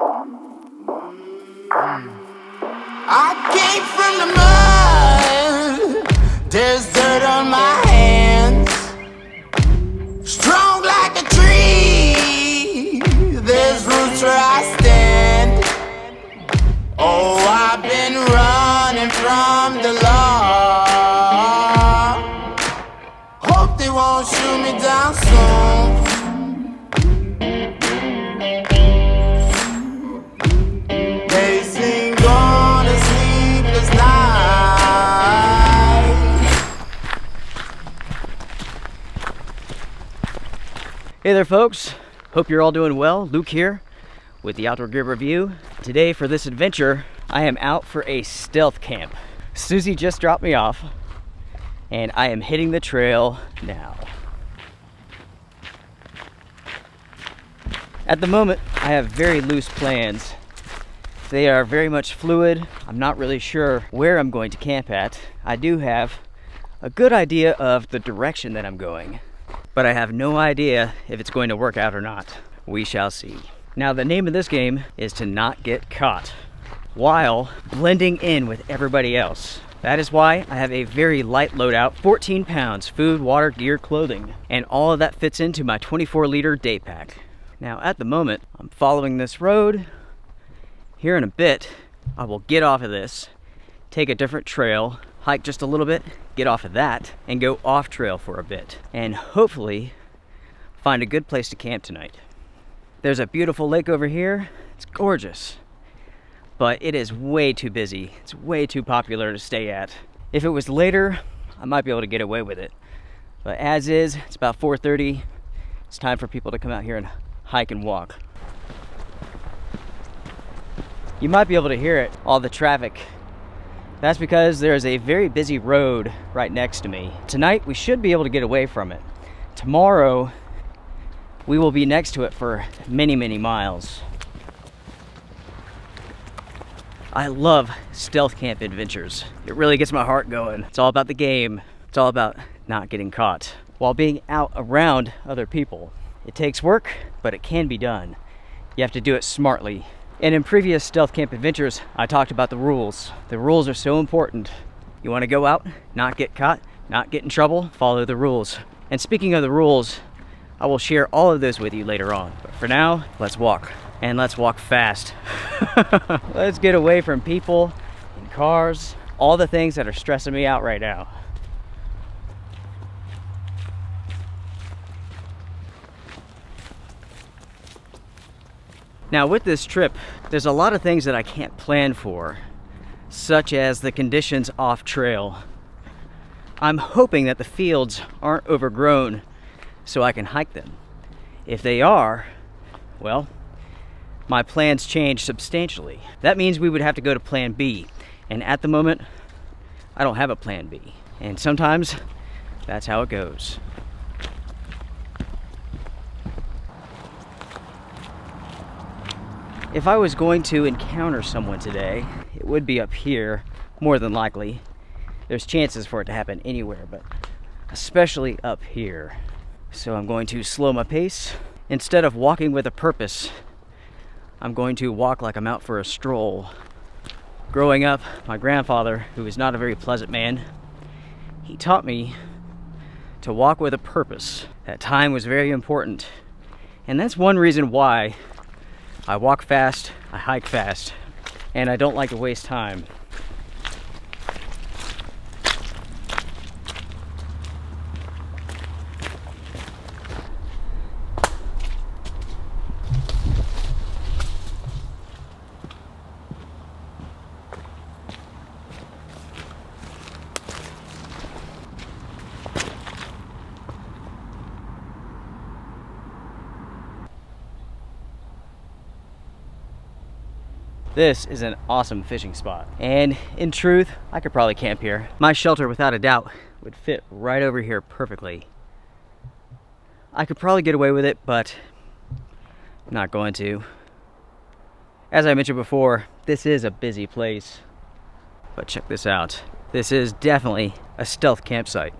I came from the mud, there's dirt on my hands. Strong like a tree, there's roots where I stand. Oh, I've been running from the law. Hope they won't shoot me down soon. They sing on a sleepless night. Hey there folks, hope you're all doing well. Luke here with the Outdoor Gear Review. Today for this adventure, I am out for a stealth camp. Susie just dropped me off and I am hitting the trail now. At the moment, I have very loose plans. They are very much fluid. I'm not really sure where I'm going to camp at. I do have a good idea of the direction that I'm going, but I have no idea if it's going to work out or not. We shall see. Now, the name of this game is to not get caught while blending in with everybody else. That is why I have a very light loadout, 14 pounds, food, water, gear, clothing, and all of that fits into my 24-liter day pack. Now, at the moment, I'm following this road. Here in a bit, I will get off of this, take a different trail, hike just a little bit, get off of that, and go off trail for a bit, and hopefully find a good place to camp tonight. There's a beautiful lake over here. It's gorgeous, but it is way too busy. It's way too popular to stay at. If it was later, I might be able to get away with it, but as is, it's about 4:30. It's time for people to come out here and hike and walk. You might be able to hear it, all the traffic. That's because there's a very busy road right next to me. Tonight, we should be able to get away from it. Tomorrow, we will be next to it for many, many miles. I love stealth camp adventures. It really gets my heart going. It's all about the game. It's all about not getting caught while being out around other people. It takes work, but it can be done. You have to do it smartly. And in previous stealth camp adventures, I talked about the rules. The rules are so important. You want to go out, not get caught, not get in trouble, follow the rules. And speaking of the rules, I will share all of those with you later on. But for now, let's walk. And let's walk fast. Let's get away from people and cars, all the things that are stressing me out right now. Now with this trip, there's a lot of things that I can't plan for, such as the conditions off trail. I'm hoping that the fields aren't overgrown so I can hike them. If they are, well, my plans change substantially. That means we would have to go to plan B. And at the moment, I don't have a plan B. And sometimes that's how it goes. If I was going to encounter someone today, it would be up here, more than likely. There's chances for it to happen anywhere, but especially up here. So I'm going to slow my pace. Instead of walking with a purpose, I'm going to walk like I'm out for a stroll. Growing up, my grandfather, who is not a very pleasant man, he taught me to walk with a purpose. That time was very important. And that's one reason why I walk fast, I hike fast, and I don't like to waste time. This is an awesome fishing spot. And in truth, I could probably camp here. My shelter, without a doubt, would fit right over here perfectly. I could probably get away with it, but I'm not going to. As I mentioned before, this is a busy place. But check this out. This is definitely a stealth campsite.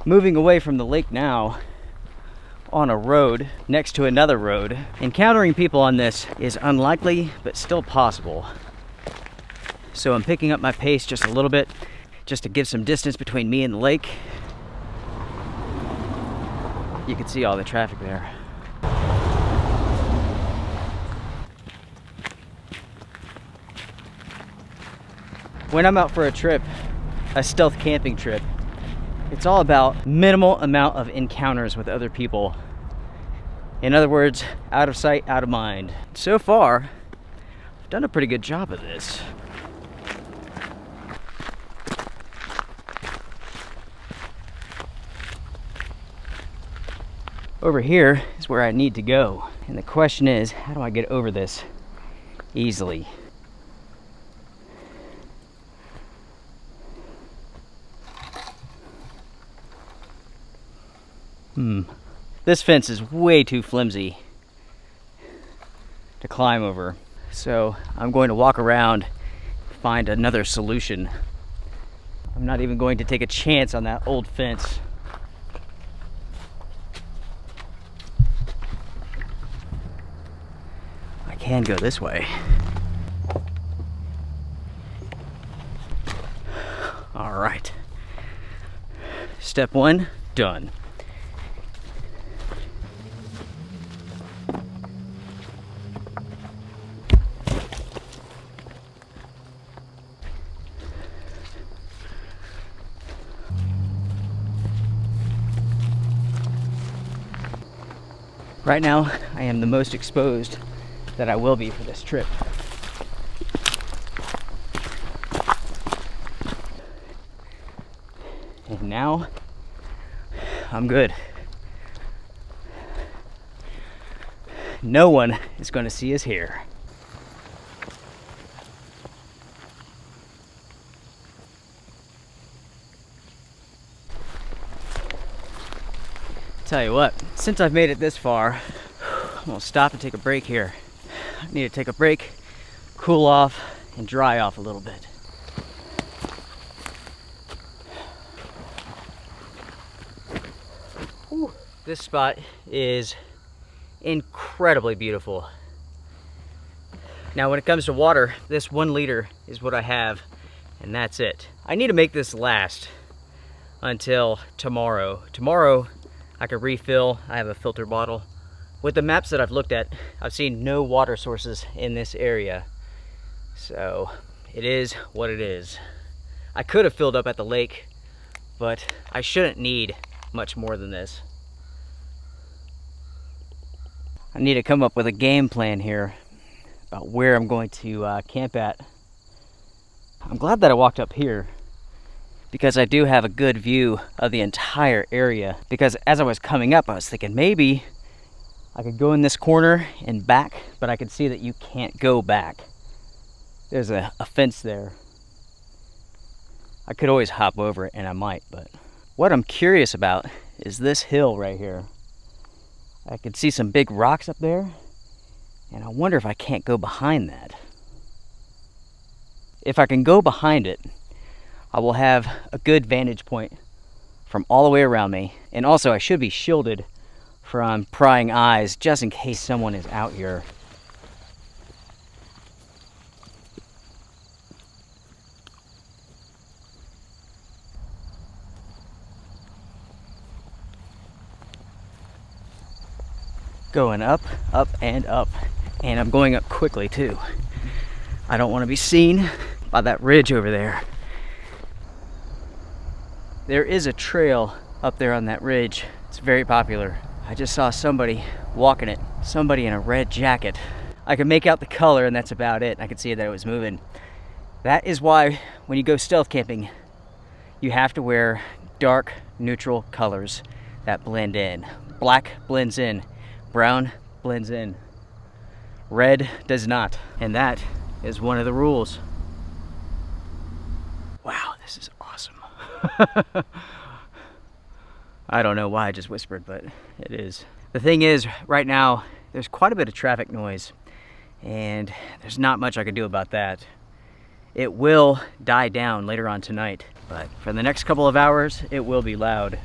moving away from the lake now on a road next to another road. Encountering people on this is unlikely, but still possible. So I'm picking up my pace just a little bit, just to give some distance between me and the lake. You can see all the traffic there. When I'm out for a trip, a stealth camping trip, it's all about minimal amount of encounters with other people. In other words, out of sight, out of mind. So far, I've done a pretty good job of this. Over here is where I need to go. And the question is, how do I get over this easily? This fence is way too flimsy to climb over. So I'm going to walk around, find another solution. I'm not even going to take a chance on that old fence. I can go this way. All right. Step one, done. Right now, I am the most exposed that I will be for this trip. And now, I'm good. No one is going to see us here. Tell you what, since I've made it this far, I'm gonna stop and take a break here. I need to take a break, cool off, and dry off a little bit. Whew. This spot is incredibly beautiful. Now when it comes to water, this 1 liter is what I have, and that's it. I need to make this last until tomorrow. Tomorrow, I could refill. I have a filter bottle. With the maps that I've looked at, I've seen no water sources in this area. So it is what it is. I could have filled up at the lake, but I shouldn't need much more than this. I need to come up with a game plan here about where I'm going to camp at. I'm glad that I walked up here, because I do have a good view of the entire area. Because as I was coming up, I was thinking maybe I could go in this corner and back, but I could see that you can't go back. There's a fence there. I could always hop over it, and I might, but what I'm curious about is this hill right here. I could see some big rocks up there, and I wonder if I can't go behind that. If I can go behind it, I will have a good vantage point from all the way around me. And also I should be shielded from prying eyes just in case someone is out here. Going up, up, and up. And I'm going up quickly too. I don't want to be seen by that ridge over there. There is a trail up there on that ridge. It's very popular. I just saw somebody walking it. Somebody in a red jacket. I could make out the color and that's about it. I could see that it was moving. That is why when you go stealth camping, you have to wear dark, neutral colors that blend in. Black blends in. Brown blends in. Red does not. And that is one of the rules. Wow, this is awesome. I don't know why I just whispered, but it is. The thing is, right now, there's quite a bit of traffic noise, and there's not much I can do about that. It will die down later on tonight, but for the next couple of hours, it will be loud.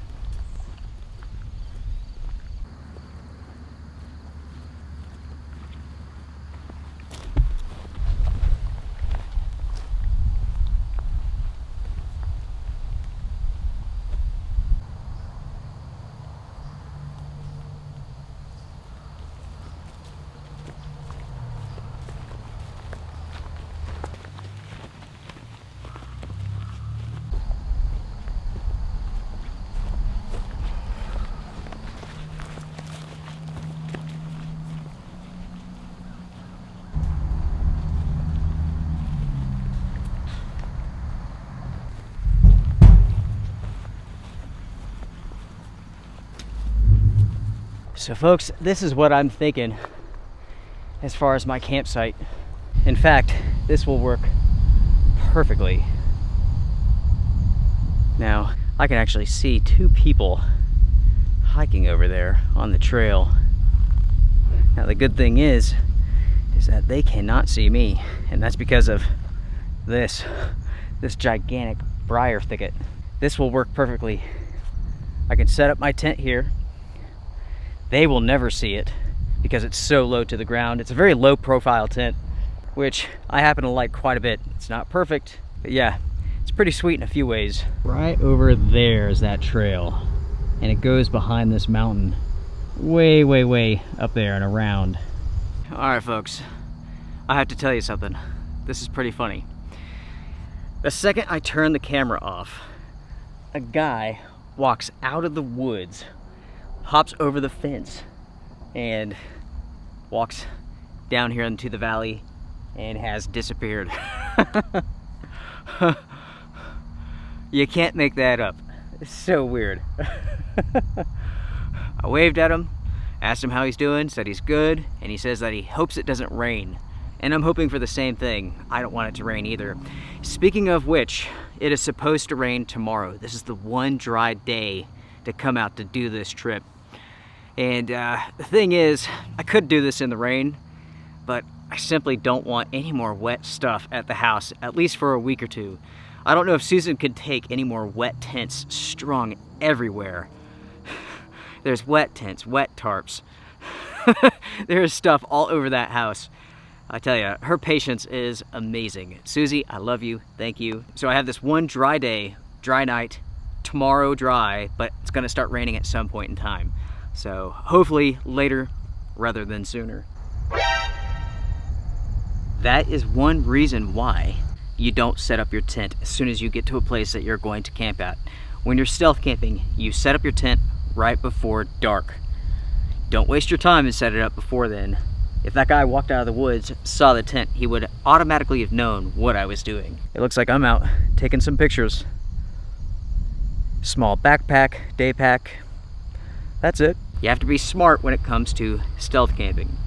So folks, this is what I'm thinking as far as my campsite. In fact, this will work perfectly. Now, I can actually see two people hiking over there on the trail. Now the good thing is that they cannot see me, and that's because of this gigantic briar thicket. This will work perfectly. I can set up my tent here. They will never see it because it's so low to the ground. It's a very low profile tent, which I happen to like quite a bit. It's not perfect, but yeah, it's pretty sweet in a few ways. Right over there is that trail, and it goes behind this mountain. Way, way, way up there and around. All right, folks, I have to tell you something. This is pretty funny. The second I turn the camera off, a guy walks out of the woods, hops over the fence, and walks down here into the valley and has disappeared. You can't make that up. It's so weird. I waved at him, asked him how he's doing, said he's good, and he says that he hopes it doesn't rain. And I'm hoping for the same thing. I don't want it to rain either. Speaking of which, it is supposed to rain tomorrow. This is the one dry day to come out to do this trip. And the thing is, I could do this in the rain, but I simply don't want any more wet stuff at the house, at least for a week or two. I don't know if Susan could take any more wet tents strung everywhere. There's wet tents, wet tarps. There's stuff all over that house. I tell you, her patience is amazing. Susie, I love you, thank you. So I have this one dry day, dry night, tomorrow dry, but it's gonna start raining at some point in time. So hopefully later rather than sooner. That is one reason why you don't set up your tent as soon as you get to a place that you're going to camp at. When you're stealth camping, you set up your tent right before dark. Don't waste your time and set it up before then. If that guy walked out of the woods, saw the tent, he would automatically have known what I was doing. It looks like I'm out taking some pictures. Small backpack, day pack. That's it. You have to be smart when it comes to stealth camping.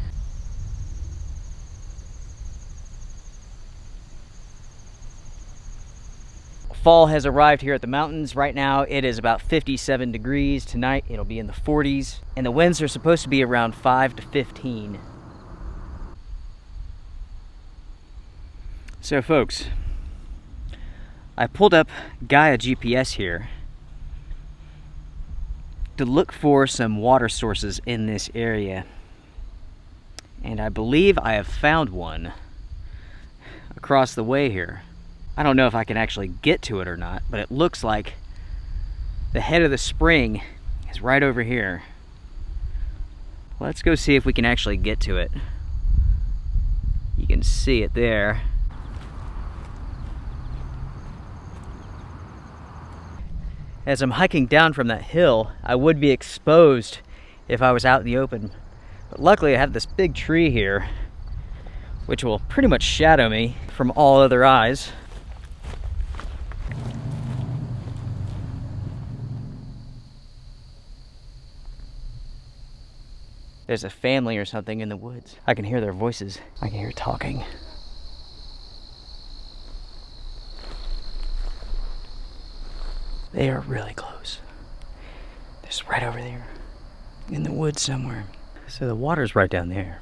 Fall has arrived here at the mountains. Right now it is about 57 degrees. Tonight it'll be in the 40s, and the winds are supposed to be around 5 to 15. So folks, I pulled up Gaia GPS here to look for some water sources in this area, and I believe I have found one across the way here. I don't know if I can actually get to it or not, but it looks like the head of the spring is right over here. Let's go see if we can actually get to it. You can see it there. As I'm hiking down from that hill, I would be exposed if I was out in the open. But luckily I have this big tree here, which will pretty much shadow me from all other eyes. There's a family or something in the woods. I can hear their voices. I can hear talking. They are really close. They're just right over there in the woods somewhere. So the water's right down there.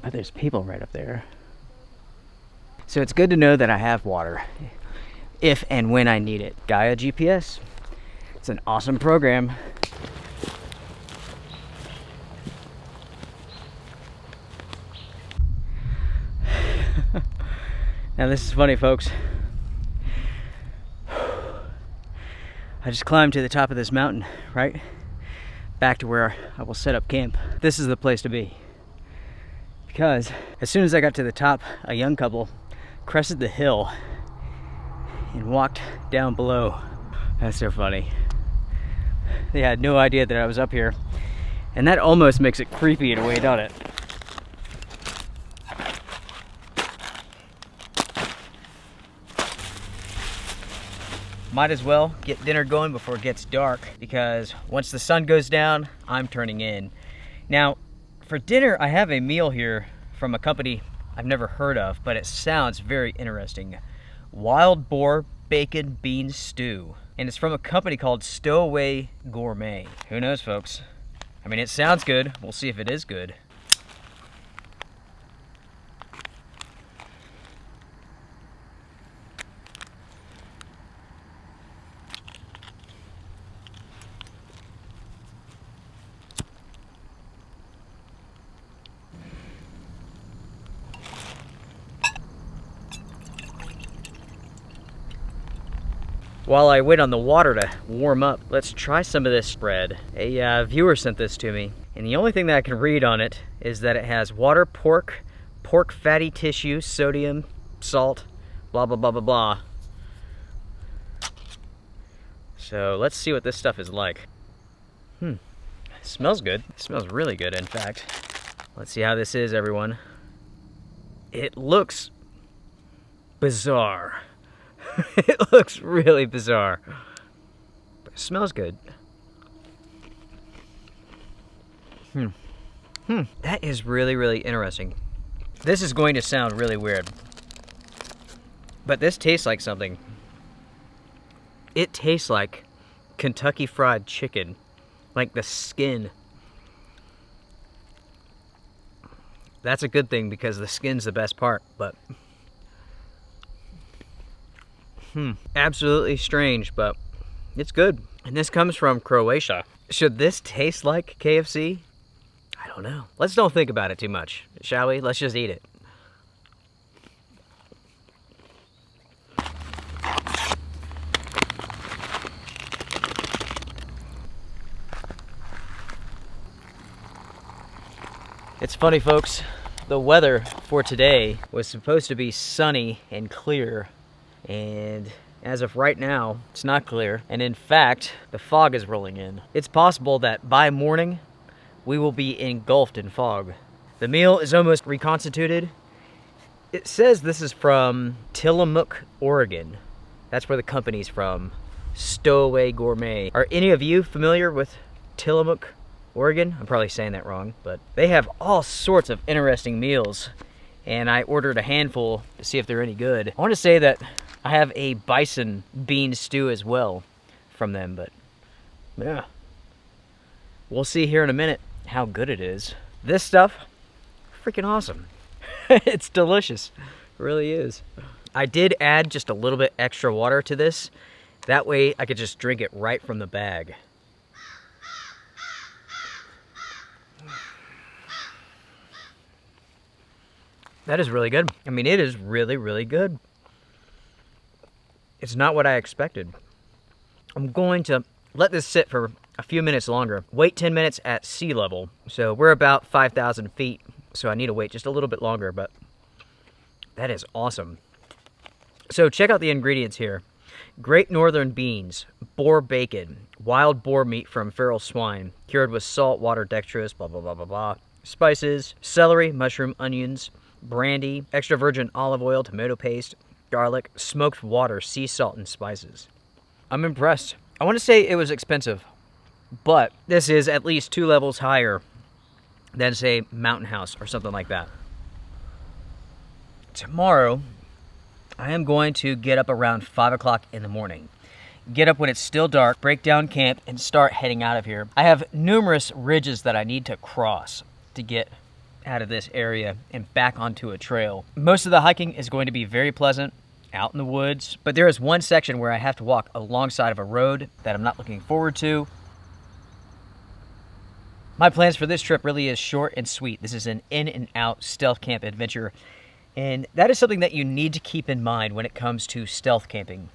But there's people right up there. So it's good to know that I have water if and when I need it. Gaia GPS. It's an awesome program. Now this is funny, folks. I just climbed to the top of this mountain, right? Back to where I will set up camp. This is the place to be. Because as soon as I got to the top, a young couple crested the hill and walked down below. That's so funny. They had no idea that I was up here. And that almost makes it creepy in a way, doesn't it? Might as well get dinner going before it gets dark, because once the sun goes down, I'm turning in. Now, for dinner, I have a meal here from a company I've never heard of, but it sounds very interesting. Wild boar bacon bean stew. And it's from a company called Stowaway Gourmet. Who knows, folks? I mean, it sounds good. We'll see if it is good. While I wait on the water to warm up, let's try some of this spread. A viewer sent this to me, and the only thing that I can read on it is that it has water, pork fatty tissue, sodium, salt, blah, blah, blah, blah, blah. So let's see what this stuff is like. It smells good. It smells really good, in fact. Let's see how this is, everyone. It looks bizarre. It looks really bizarre, but it smells good. That is really, really interesting. This is going to sound really weird, but this tastes like something. It tastes like Kentucky Fried Chicken, like the skin. That's a good thing because the skin's the best part, but absolutely strange, but it's good. And this comes from Croatia. Should this taste like KFC? I don't know. Let's don't think about it too much, shall we? Let's just eat it. It's funny, folks. The weather for today was supposed to be sunny and clear, and as of right now, it's not clear. And in fact, the fog is rolling in. It's possible that by morning, we will be engulfed in fog. The meal is almost reconstituted. It says this is from Tillamook, Oregon. That's where the company's from. Stowaway Gourmet. Are any of you familiar with Tillamook, Oregon? I'm probably saying that wrong, but they have all sorts of interesting meals, and I ordered a handful to see if they're any good. I want to say that I have a bison bean stew as well from them, but yeah. We'll see here in a minute how good it is. This stuff, freaking awesome. It's delicious. It really is. I did add just a little bit extra water to this. That way I could just drink it right from the bag. That is really good. I mean, it is really, really good. It's not what I expected. I'm going to let this sit for a few minutes longer. Wait 10 minutes at sea level. So we're about 5,000 feet. So I need to wait just a little bit longer, but that is awesome. So check out the ingredients here. Great Northern beans, boar bacon, wild boar meat from feral swine, cured with salt, water, dextrose, blah, blah, blah, blah, blah. Spices, celery, mushroom, onions, brandy, extra virgin olive oil, tomato paste, garlic, smoked water, sea salt, and spices. I'm impressed. I want to say it was expensive, but this is at least 2 levels higher than, say, Mountain House or something like that. Tomorrow, I am going to get up around 5 o'clock in the morning. Get up when it's still dark, break down camp, and start heading out of here. I have numerous ridges that I need to cross to get out of this area and back onto a trail. Most of the hiking is going to be very pleasant, out in the woods, but there is one section where I have to walk alongside of a road that I'm not looking forward to. My plans for this trip really is short and sweet. This is an in and out stealth camp adventure, and that is something that you need to keep in mind when it comes to stealth camping.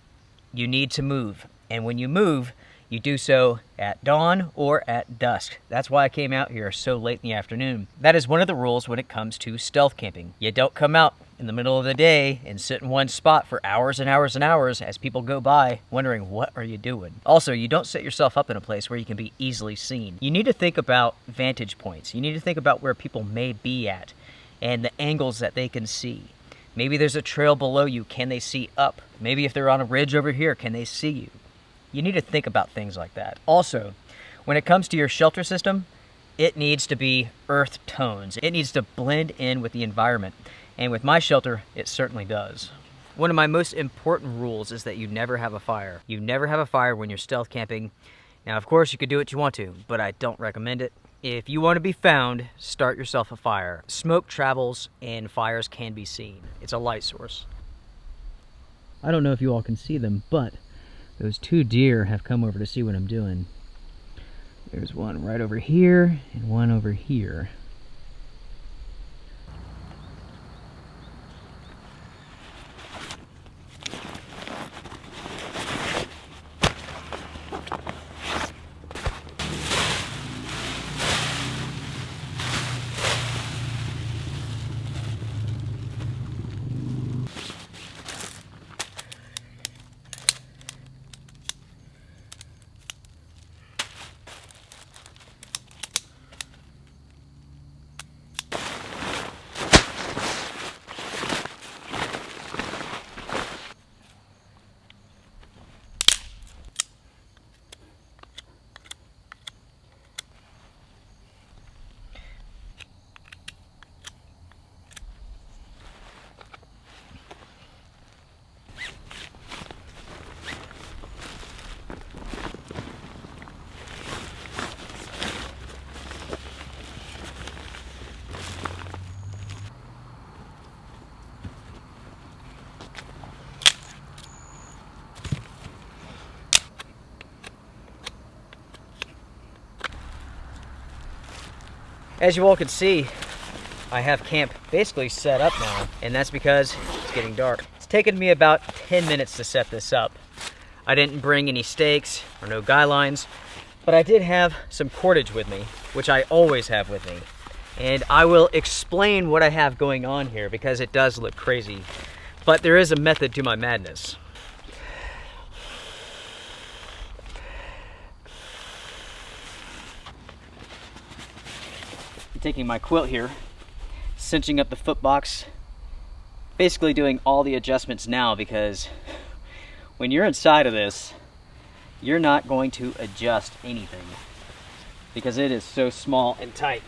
You need to move, and when you move, you do so at dawn or at dusk. That's why I came out here so late in the afternoon. That is one of the rules when it comes to stealth camping. You don't come out in the middle of the day and sit in one spot for hours and hours and hours as people go by wondering, what are you doing? Also, you don't set yourself up in a place where you can be easily seen. You need to think about vantage points. You need to think about where people may be at and the angles that they can see. Maybe there's a trail below you. Can they see up? Maybe if they're on a ridge over here, can they see you? You need to think about things like that. Also, when it comes to your shelter system, it needs to be earth tones. It needs to blend in with the environment. And with my shelter, it certainly does. One of my most important rules is that you never have a fire. You never have a fire when you're stealth camping. Now, of course, you could do what you want to, but I don't recommend it. If you want to be found, start yourself a fire. Smoke travels and fires can be seen. It's a light source. I don't know if you all can see them, but those two deer have come over to see what I'm doing. There's one right over here and one over here. As you all can see, I have camp basically set up now, and that's because it's getting dark. It's taken me about 10 minutes to set this up. I didn't bring any stakes or no guy lines, but I did have some cordage with me, which I always have with me. And I will explain what I have going on here because it does look crazy, but there is a method to my madness. Taking my quilt here, cinching up the foot box, basically doing all the adjustments now because when you're inside of this, you're not going to adjust anything because it is so small and tight.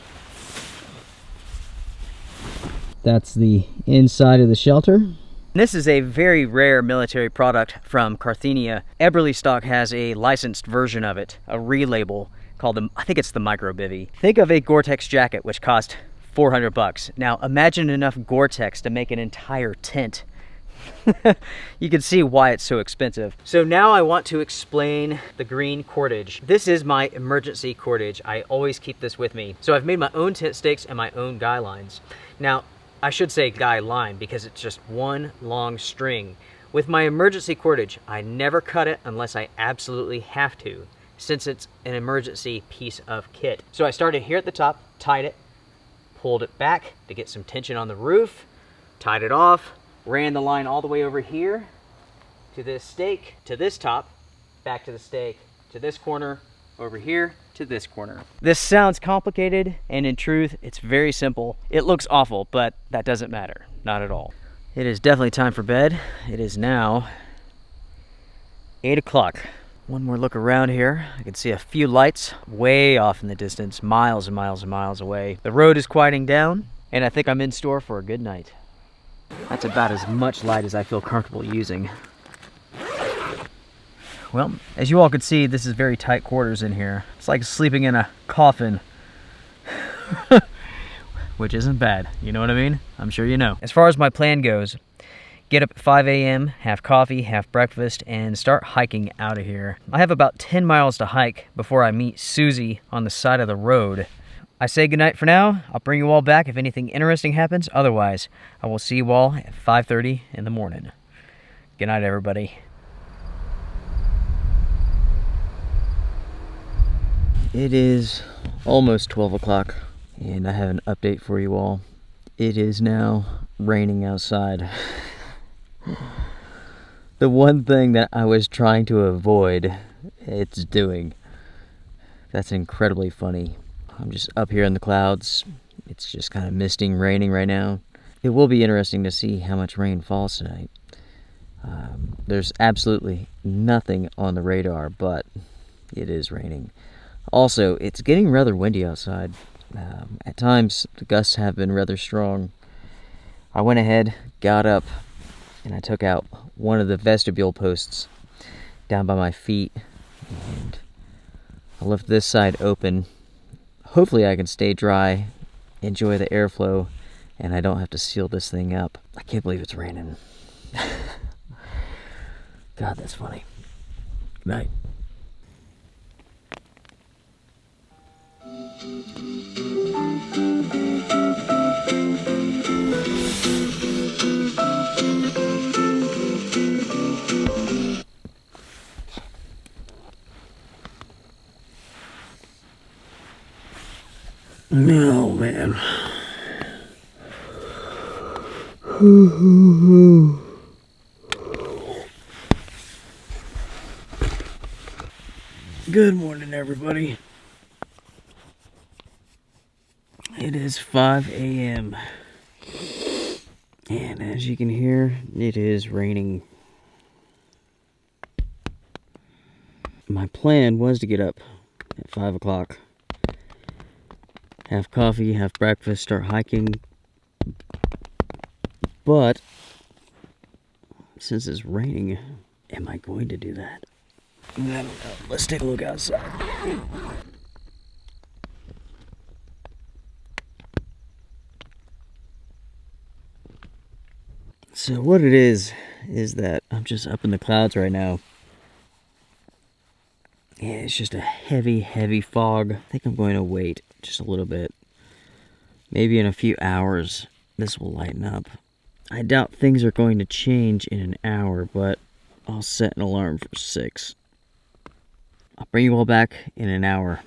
That's the inside of the shelter. This is a very rare military product from Carinthia. Eberly Stock has a licensed version of it, a relabel called I think it's the Micro Bivy. Think of a Gore-Tex jacket which cost 400 bucks. Now imagine enough Gore-Tex to make an entire tent. You can see why it's so expensive. So now I want to explain the green cordage. This is my emergency cordage. I always keep this with me. So I've made my own tent stakes and my own guy lines. Now I should say guy line because it's just one long string. With my emergency cordage, I never cut it unless I absolutely have to, since it's an emergency piece of kit. So I started here at the top, tied it, pulled it back to get some tension on the roof, tied it off, ran the line all the way over here to this stake, to this top, back to the stake, to this corner, over here to this corner. This sounds complicated, and in truth, it's very simple. It looks awful, but that doesn't matter, not at all. It is definitely time for bed. It is now 8 o'clock. One more look around here. I can see a few lights way off in the distance, miles and miles and miles away. The road is quieting down, and I think I'm in store for a good night. That's about as much light as I feel comfortable using. Well, as you all can see, this is very tight quarters in here. It's like sleeping in a coffin. Which isn't bad, you know what I mean? I'm sure you know. As far as my plan goes, get up at 5 a.m., have coffee, have breakfast, and start hiking out of here. I have about 10 miles to hike before I meet Susie on the side of the road. I say goodnight for now. I'll bring you all back if anything interesting happens. Otherwise, I will see you all at 5:30 in the morning. Good night, everybody. It is almost 12 o'clock, and I have an update for you all. It is now raining outside. The one thing that I was trying to avoid, it's doing. That's incredibly funny. I'm just up here in the clouds. It's just kind of misting, raining right now. It will be interesting to see how much rain falls tonight. There's absolutely nothing on the radar, but it is raining. Also, it's getting rather windy outside. At times, the gusts have been rather strong. I went ahead, got up, and I took out one of the vestibule posts down by my feet, and I left this side open. Hopefully I can stay dry, enjoy the airflow, and I don't have to seal this thing up. I can't believe it's raining. God, that's funny. Good night. Oh, man. Good morning, everybody. It is 5 a.m. and as you can hear, it is raining. My plan was to get up at 5 o'clock, have coffee, have breakfast, start hiking, but since it's raining, am I going to do that? I don't know. Let's take a look outside. So what it is that I'm just up in the clouds right now. And it's just a heavy, heavy fog. I think I'm going to wait just a little bit. Maybe in a few hours, this will lighten up. I doubt things are going to change in an hour, but I'll set an alarm for 6. I'll bring you all back in an hour.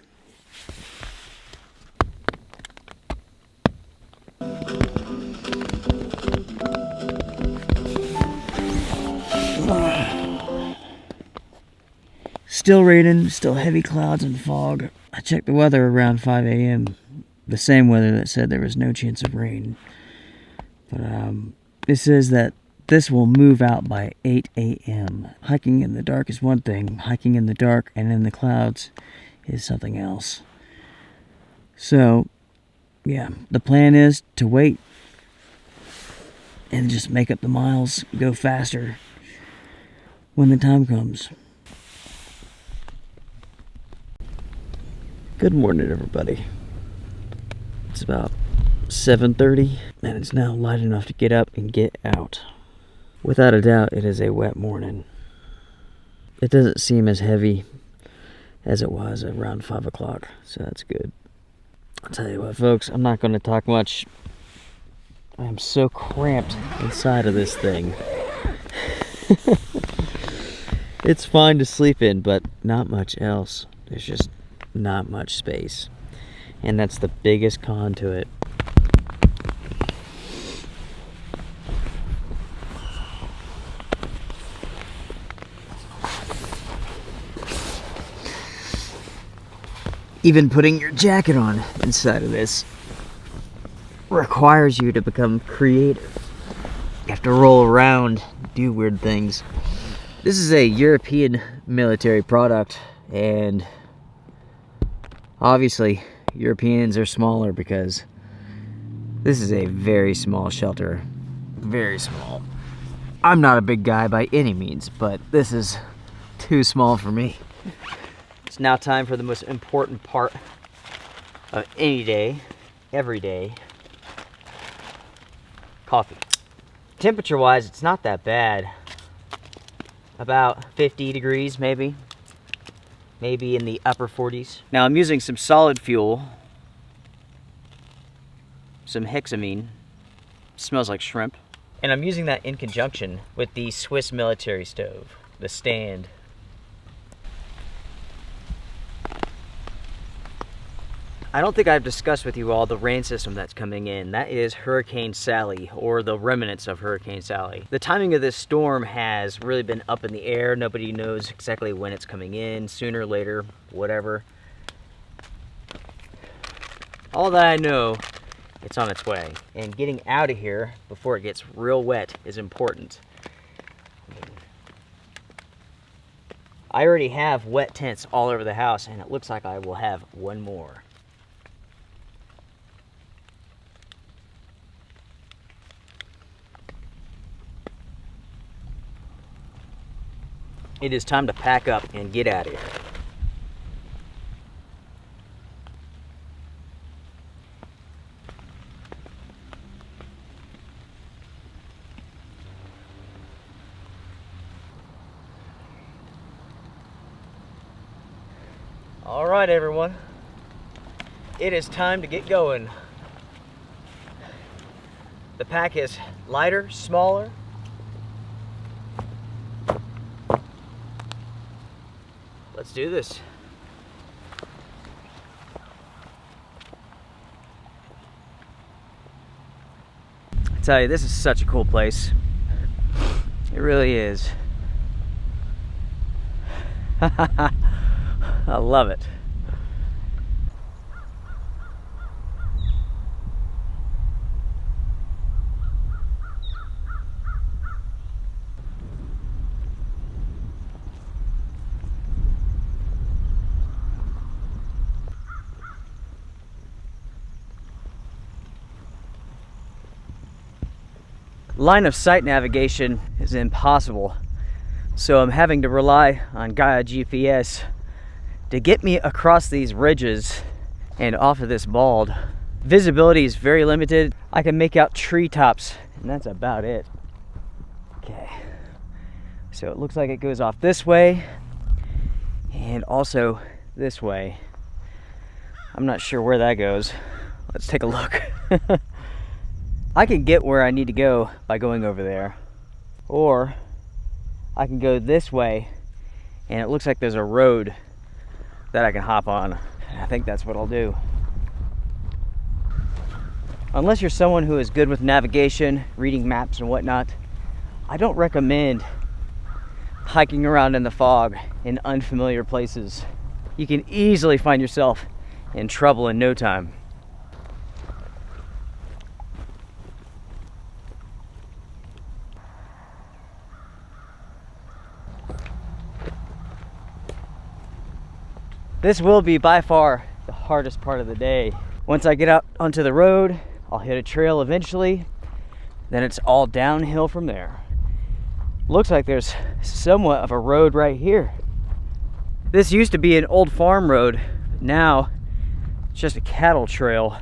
Still raining, still heavy clouds and fog. I checked the weather around 5 a.m. The same weather that said there was no chance of rain. But it says that this will move out by 8 a.m. Hiking in the dark is one thing. Hiking in the dark and in the clouds is something else. So, yeah, the plan is to wait and just make up the miles, go faster when the time comes. Good morning, everybody. It's about 7:30, and it's now light enough to get up and get out. Without a doubt, it is a wet morning. It doesn't seem as heavy as it was around 5 o'clock, so that's good. I'll tell you what, folks, I'm not going to talk much. I am so cramped inside of this thing. It's fine to sleep in, but not much else. There's just not much space, and that's the biggest con to it. Even putting your jacket on inside of this requires you to become creative. You have to roll around, do weird things. This is a European military product, and obviously, Europeans are smaller because this is a very small shelter. Very small. I'm not a big guy by any means, but this is too small for me. It's now time for the most important part of any day, every day. Coffee. Temperature-wise, it's not that bad. About 50 degrees, maybe. Maybe in the upper 40s. Now I'm using some solid fuel, some hexamine, smells like shrimp. And I'm using that in conjunction with the Swiss military stove, the stand. I don't think I've discussed with you all the rain system that's coming in. That is Hurricane Sally, or the remnants of Hurricane Sally. The timing of this storm has really been up in the air. Nobody knows exactly when it's coming in, sooner, later, whatever. All that I know it's on its way. And getting out of here before it gets real wet is important. I already have wet tents all over the house, and it looks like I will have one more. It is time to pack up and get out of here. All right, everyone. It is time to get going. The pack is lighter, smaller. Let's do this. I tell you, this is such a cool place. It really is. I love it. Line of sight navigation is impossible, so I'm having to rely on Gaia GPS to get me across these ridges and off of this bald. Visibility is very limited. I can make out treetops, and that's about it. Okay, so it looks like it goes off this way and also this way. I'm not sure where that goes. Let's take a look. I can get where I need to go by going over there, or I can go this way, and it looks like there's a road that I can hop on. I think that's what I'll do. Unless you're someone who is good with navigation, reading maps and whatnot, I don't recommend hiking around in the fog in unfamiliar places. You can easily find yourself in trouble in no time. This will be by far the hardest part of the day. Once I get out onto the road, I'll hit a trail eventually, then it's all downhill from there. Looks like there's somewhat of a road right here. This used to be an old farm road, but now it's just a cattle trail.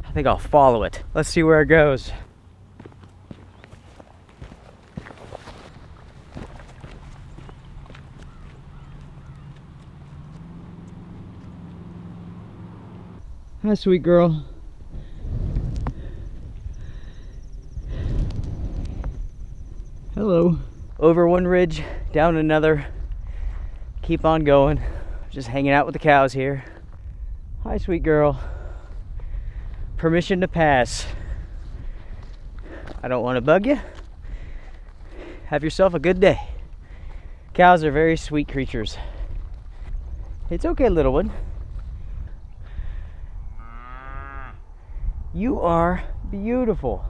I think I'll follow it. Let's see where it goes. Hi, sweet girl. Hello. Over one ridge, down another. Keep on going. Just hanging out with the cows here. Hi, sweet girl. Permission to pass. I don't want to bug you. Have yourself a good day. Cows are very sweet creatures. It's okay, little one. You are beautiful.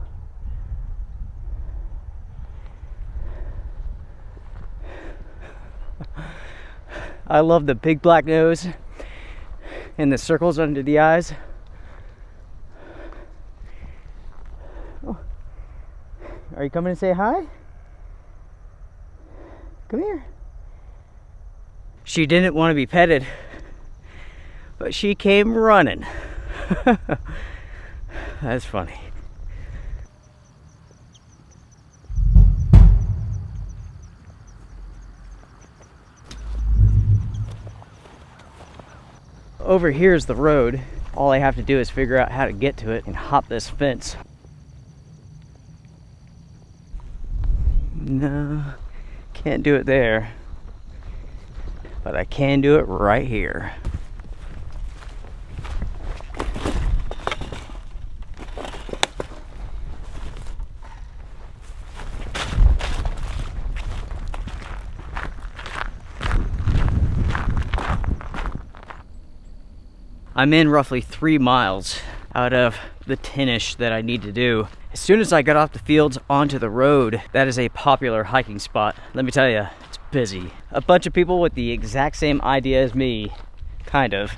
I love the big black nose and the circles under the eyes. Oh. Are you coming to say hi? Come here. She didn't want to be petted, but she came running. That's funny. Over here is the road. All I have to do is figure out how to get to it and hop this fence. No, can't do it there, but I can do it right here. I'm in roughly 3 miles out of the 10-ish that I need to do. As soon as I got off the fields onto the road, that is a popular hiking spot. Let me tell you, it's busy. A bunch of people with the exact same idea as me, kind of,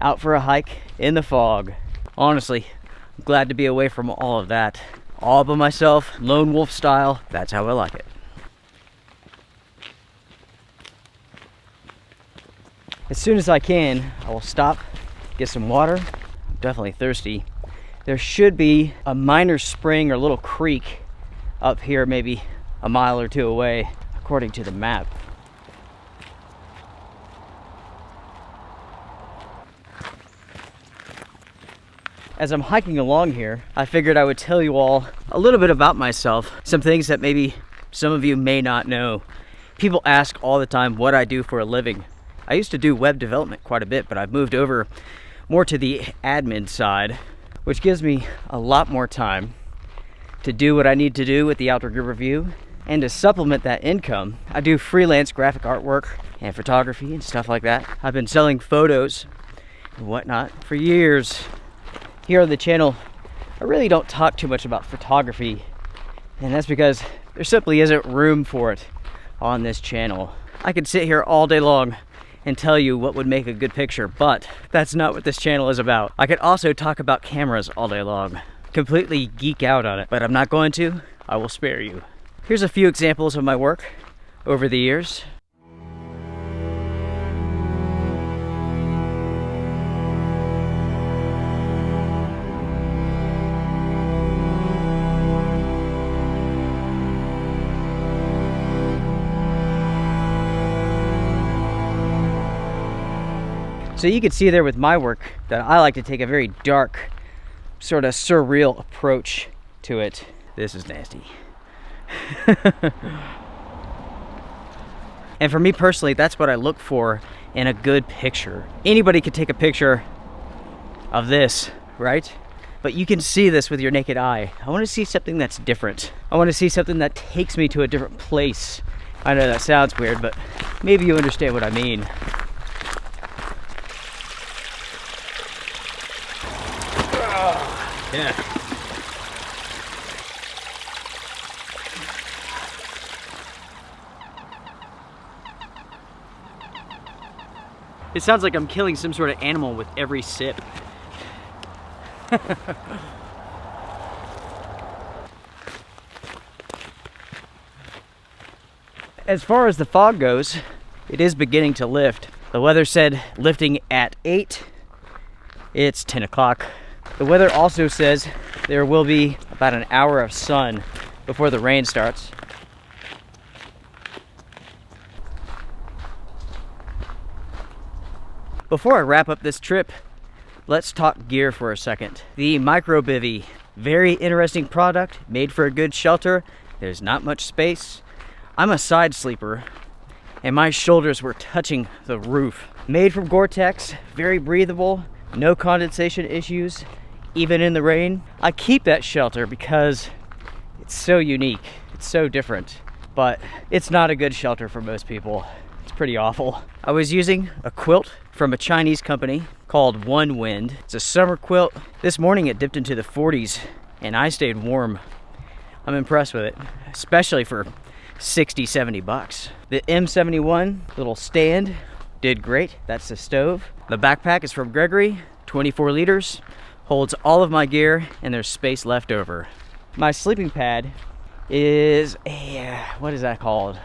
out for a hike in the fog. Honestly, I'm glad to be away from all of that. All by myself, lone wolf style, that's how I like it. As soon as I can, I will stop, get some water. I'm definitely thirsty. There should be a minor spring or little creek up here, maybe a mile or two away, according to the map. As I'm hiking along here, I figured I would tell you all a little bit about myself, some things that maybe some of you may not know. People ask all the time what I do for a living. I used to do web development quite a bit, but I've moved over more to the admin side, which gives me a lot more time to do what I need to do with the Outdoor Gear Review. And to supplement that income, I do freelance graphic artwork and photography and stuff like that. I've been selling photos and whatnot for years. Here on the channel, I really don't talk too much about photography, and that's because there simply isn't room for it on this channel. I could sit here all day long and tell you what would make a good picture, but that's not what this channel is about. I could also talk about cameras all day long, completely geek out on it, but I'm not going to. I will spare you. Here's a few examples of my work over the years. So you can see there with my work that I like to take a very dark, sort of surreal approach to it. This is nasty. And for me personally, that's what I look for in a good picture. Anybody could take a picture of this, right? But you can see this with your naked eye. I want to see something that's different. I want to see something that takes me to a different place. I know that sounds weird, but maybe you understand what I mean. Yeah. It sounds like I'm killing some sort of animal with every sip. As far as the fog goes, it is beginning to lift. The weather said lifting at 8. It's 10 o'clock. The weather also says there will be about an hour of sun before the rain starts. Before I wrap up this trip, let's talk gear for a second. The Micro Bivy, very interesting product, made for a good shelter. There's not much space. I'm a side sleeper, and my shoulders were touching the roof. Made from Gore-Tex, very breathable, no condensation issues, even in the rain. I keep that shelter because it's so unique, it's so different, but it's not a good shelter for most people. It's pretty awful. I was using a quilt from a Chinese company called One Wind. It's a summer quilt. This morning it dipped into the 40s and I stayed warm. I'm impressed with it, especially for 60, 70 bucks. The M71 little stand did great. That's the stove. The backpack is from Gregory, 24 liters. Holds all of my gear and there's space left over. My sleeping pad is a, what is that called?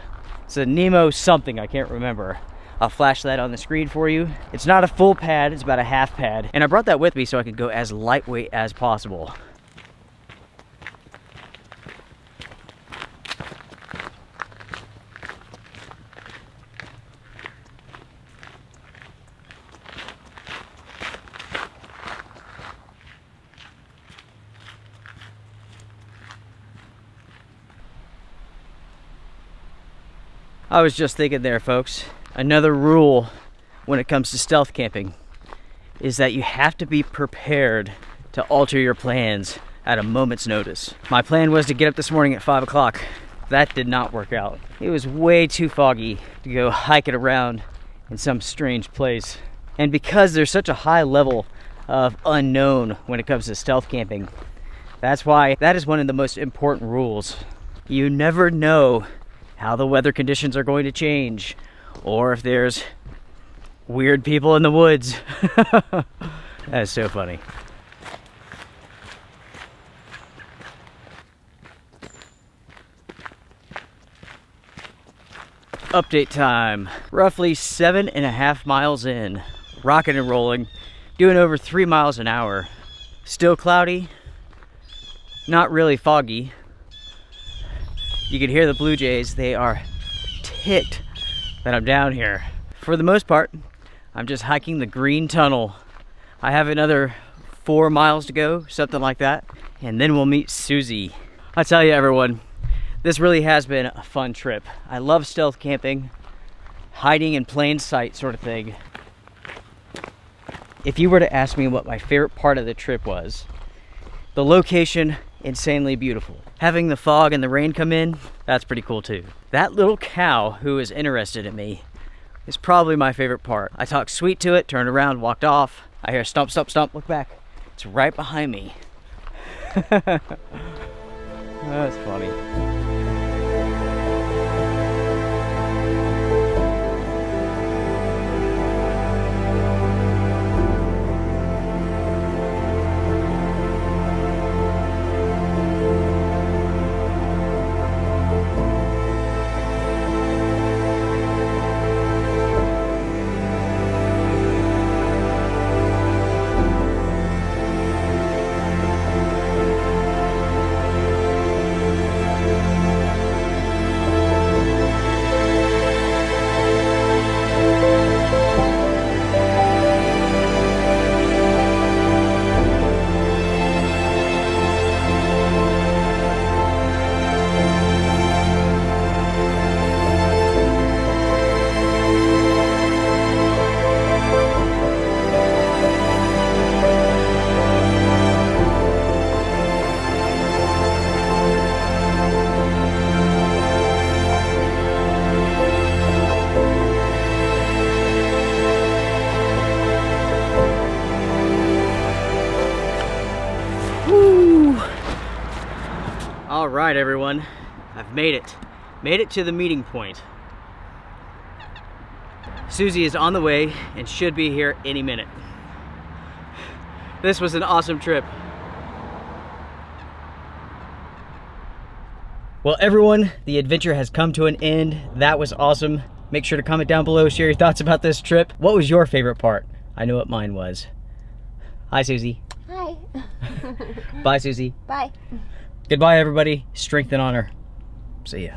It's a Nemo something, I can't remember. I'll flash that on the screen for you. It's not a full pad, it's about a half pad. And I brought that with me so I could go as lightweight as possible. I was just thinking there, folks, another rule when it comes to stealth camping is that you have to be prepared to alter your plans at a moment's notice. My plan was to get up this morning at 5 o'clock. That did not work out. It was way too foggy to go hike it around in some strange place. And because there's such a high level of unknown when it comes to stealth camping. That's why that is one of the most important rules. You never know how the weather conditions are going to change, or if there's weird people in the woods. That is so funny. Update time. Roughly 7.5 miles in. Rocking and rolling. Doing over 3 miles an hour. Still cloudy. Not really foggy. You can hear the blue jays. They are ticked that I'm down here. For the most part, I'm just hiking the green tunnel. I have another 4 miles to go, something like that. And then we'll meet Susie. I tell you, everyone, this really has been a fun trip. I love stealth camping, hiding in plain sight sort of thing. If you were to ask me what my favorite part of the trip was, the location, insanely beautiful. Having the fog and the rain come in, that's pretty cool too. That little cow who is interested in me is probably my favorite part. I talked sweet to it, turned around, walked off. I hear stomp, stomp, stomp, look back. It's right behind me. That's funny. All right, everyone, I've made it to the meeting point. Susie is on the way and should be here any minute. This was an awesome trip. Well, everyone, the adventure has come to an end. That was awesome. Make sure to comment down below, share your thoughts about this trip. What was your favorite part? I know what mine was. Hi, Susie. Hi. Bye, Susie. Bye. Goodbye, everybody. Strength and honor. See ya.